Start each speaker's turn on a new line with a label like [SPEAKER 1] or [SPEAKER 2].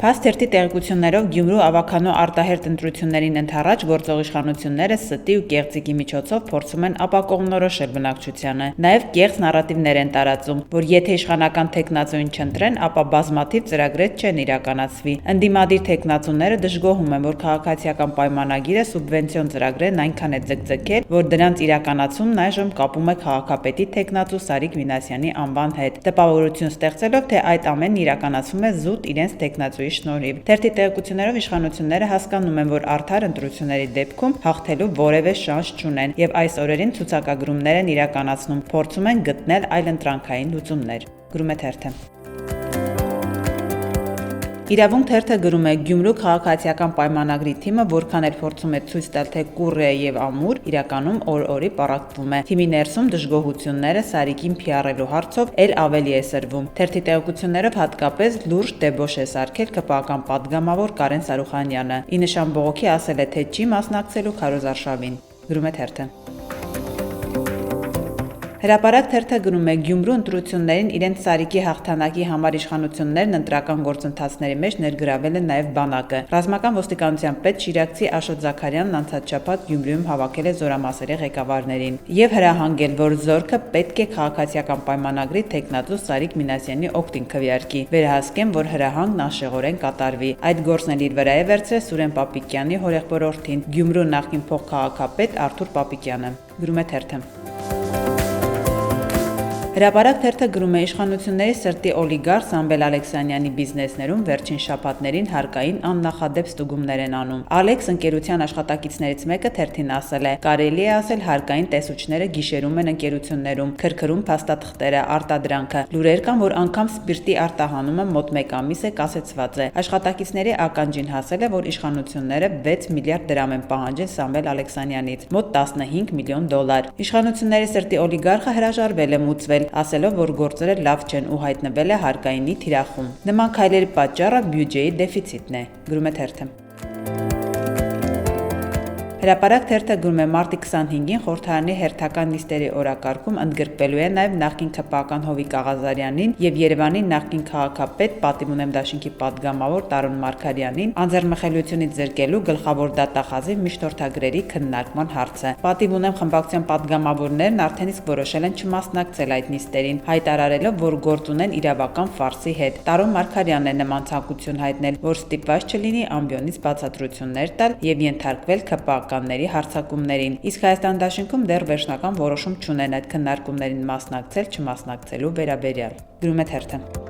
[SPEAKER 1] Փաստ թերթի տեղեկություններով Գյումրու ավագանու արտահերթ ընտրություններին ընդառաջ գործող իշխանությունները ստի ու կեղծիքի միջոցով փորձում են ապակողմնորոշել բնակչությանը։ Նաև կեղծ նարատիվներ են տարածում, որ եթե իշխանական թեկնածուին չընտրեն, ապա բազմաթիվ ծրագրեր չեն իրականացվի։ Ընդդիմադիր թեկնածուները դժգոհում են, որ քաղաքացիական պայմանագիրը սուբվենցիոն ծրագրերն այնքան է ձգձգել, որ դրանց իրականացումն այժմ կապում է քաղաքապետի թեկնածու Սարիկ Մինասյանի անվան հետ, տպավորություն ստեղծելով, թե այդ ամենն իրականացվում է զուտ իրենց թեկնածուի շնորհիվ։ Թերթի տեղեկություններով իշխանությունները հասկանում են, որ արդար ընտրությունների դեպքում հաղթելու որևէ շանս չունեն եւ այս օրերին ցուցակագրումներ են իրականացնում, փորձում են գտնել այլընտրանքային լուծումներ։ Գրում է թերթը։ Իրավունք թերթը գրում է. Գյումրու քաղաքացիական պայմանագրի թիմը որքան էլ փորձում է ցույց տալ, թե կուռ է եւ ամուր, իրականում օր-օրի պառակտվում է։ Թիմի ներսում դժգոհությունները Սարիկին PR-ելու հարցով ել ավելի է սրվում։ Թերթի տեղեկություններով հատկապես լուրջ դեբոշ է սարքել ԿՊԱ-ական պատգամավոր Կարեն Սարուխանյանը։ Ի նշան բողոքի ասել է, թե չի մասնակցելու քարոզարշավին։ Գրում է թերթը։ Հրապարակ թերթը գրում է. Գյումրու ընտրություններին իրենց Սարիկի հաղթանակի համար իշխանություններն ընտրական գործընթացների մեջ ներգրավել են նաև բանակը։ Ռազմական ոստիկանության պետ Շիրակցի Աշոտ Զաքարյանն անցած շաբաթ Գյումրիում հավաքել է զորամասերի ղեկավարներին եւ հրահանգել, որ զորքը պետք է քաղաքացիական պայմանագրի թեկնածու Սարիկ Մինասյանի օգտին քվեարկի։ Վերահասկեն, որ հրահանգն անշեղորեն կատարվի։ Այդ գործն էլ իր վրա է վերցրել Սուրեն Պապիկյանի հորեղբորորդին, Գյումրու նախկին փոխքաղաքապետ Արթուր Պապիկյանը։ Գրում է թերթը։ Հրապարակ թերթը գրում է. իշխանությունների սրտի օլիգարխ Սամվել Ալեքսանյանի բիզնեսներում վերջին շաբաթներին հարկային աննախադեպ ստուգումներ են անում։ Ալեքս ընկերության աշխատակիցներից մեկը թերթին ասել է. կարելի է ասել հարկային տեսուչները գիշերում են ընկերություններում, քրքրում փաստաթղթերը, արտադրանքը։ Լուրեր կան, որ անգամ սպիրտի արտահանումը մոտ 1 ամիս է կասեցված է։ Աշխատակիցների ականջին հասել է, որ իշխանությունները 6 միլիարդ դրամ են պահանջել Սամվել Ալեքսանյանից, մոտ 15 միլիոն դոլար։ Իշխանությունների սրտի օլիգարխը հրաժարվել է մուծվել, ասելով, որ գործերը լավ չեն ու հայտնվել է հարկայինի թիրախում։ Նման քայլերի պատճառը բյուջեի դեֆիցիտն է։ Գրում է թերթը։ Հրապարակ թերթը գրում է. մարտի 25-ին խորհրդարանի հերթական նիստերի օրակարգում ընդգրկվելու է նաև նախկին ԿՊԱ-ական Հովիկ Աղազարյանին եւ Երևանի նախկին քաղաքապետ Պատիվ ունեմ դաշինքի падգամավոր Տարոն Մարգարյանին անձեռնմխելիությունից զրկելու գլխավոր դատախազի միջնորդագրերի քննարկման հարցը։ Պատիվ ունեմ խմբակցության падգամավորներն արդեն իսկ որոշել են չմասնակցել այդ նիստերին, հայտարարելով, որ գործ ունեն իրավական ֆարսի հետ։ Տարոն Մարգարյանն է նման ցանկություն հայտնել, որ ստիպված չլինի ամբիոնից բացատրություններ տալ եւ ենթարկվել ԿՊԱ-ների հարձակումներին, իսկ Հայաստան դաշինքում դեռ վերջնական որոշում չունեն այդ քննարկումներին մասնակցել-չմասնակցելու վերաբերյալ։ Գրում է թերթը։